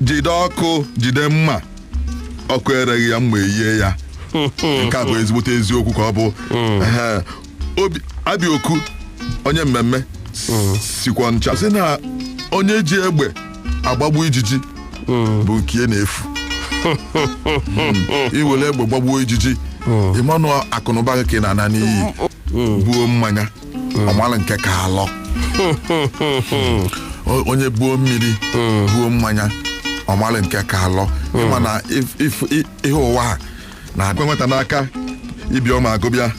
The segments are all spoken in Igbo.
jide ọkụ jide mma ọkụ ereghị ya mma eyie ya nke a bụ ezigbote eziokwu ka ọ bụ Abioku onye mmemme sikwa ncha sị na onye ji egbe agbagbu ijiji bụ nke na-efu iwere egbe gbagbuo ijiji ịmanụ akụnụba gị na ana n'iyi buo mmanya ọmala nke ka alọ onye buo mmiri buo mmanya ọmala nke ka alọ ịma na ihe ụwa a na-agwa nweta n'aka ibi ọma agụbịa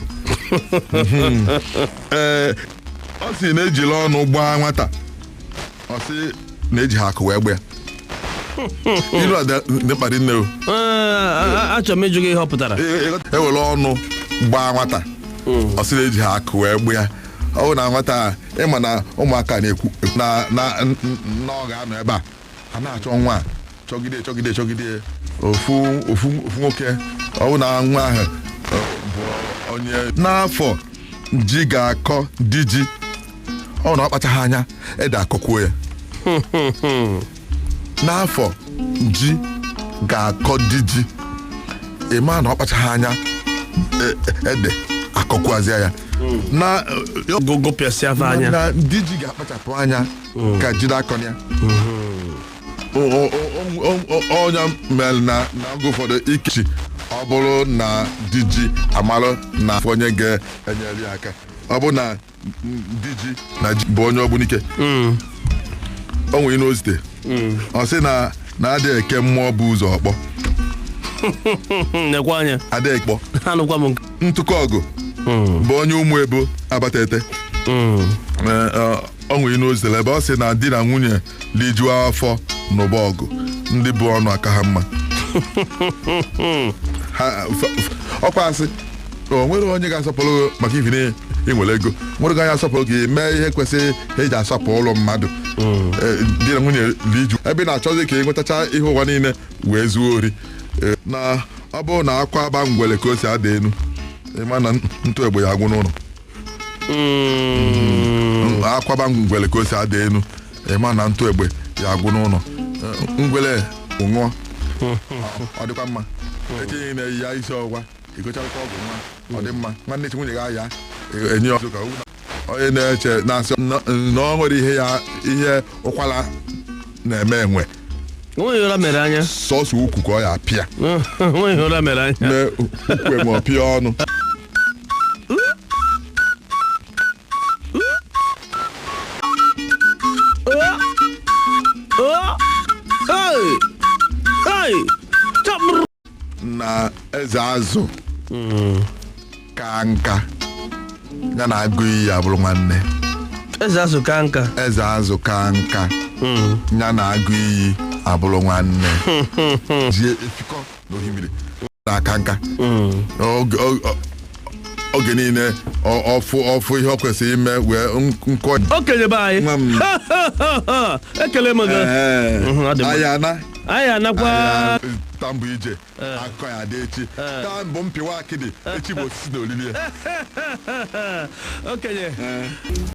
ọ sị na-ejiri ọnụ gbaa nwata ọ sị na-eji ha akụ wee gbaa ilu a dị mkparị nne o achọrọ m ịjụ gị ihe ọ pụtara ewere ọnụ gbaa nwata ọ sị na-eji ha akụ wee gbaa ọ bụ na nwata ịma na ụmụaka na-ekwu na ọ ga-anọ ebe a na-achọ nwa chọgide ofu nwoke ọ bụ na nwa ahụ bụ onye n'afọ ji ga-akọ di ji ọ na ọ kpachaghị anya ede akọkwuo ya n'afọ ji ga-akọ di ji ịma na ọ kpachaghị anya ede akọkwazịa ya na di ji ga-akpachapụ anya ka jide akọ ya onye mere na oge ụfọdụ ikechi ọ bụrụ na di ji amalụ na onye ga-enyere ya aka ọ bụ na di ji na ji bụ onye ọgbunike o nwere n'ozite ọ sị na adịghị eke mmụọ bụ ụzọ ọkpọ adịghị ekpọ ntụkọ ọgụ bụ onye ụmụ ebo abatete o nwere n'ozite ebe ọ sị na di na nwunye lijuo afọ n'ụba ọgụ ndị bụ ọnụ aka ha mma ọkwa asị o nwere onye ga-asọpụrụ maka ifine inwere ego nwere ga asọpụrụ gị mee ihe kwesịrị eji asọpụrụ mmadụ di na nwunye liju ebe na-achọzi ka ị nwetacha ihe ụwa niile wee zuo ori na ọ bụrụ na akwa aba ngwele ka o si ada enu ịma na ntụ egbe ya agwụ n'ụlọ akwaba ngwele ka o si ada enu ịma na ntụ egbe ya agwụ n'ụlọ ngwele ṅụọ ọ dịkwa mma echeghị na-eyi ya isi ọgwa egocharakwa ọgwụ nwa ọ dị mma nwanne chi nwunye ga ya enye ọzọ ka onye na-eche na-asị na ọ nwere ihe ụkwara na-eme enwe sọsọ ukwu ka ọ ya apịa mee ukwu enwe ọpịa ọnụ na eze azụ ka nka ya na agụ iyi abụrụ nwanne eze azụ ka nka ya na agụ iyi abụrụ nwanne ji efikọ n'ohimiri na aka nka oge niile ọfụ ihe ọ kwesịrị ime wee nkọ okenye be anyị ekele m gị anyị anakwa tambụ ije akọ ya dị echi taa mbụ mpịwa akịdị echi bụ osisi na olili okenye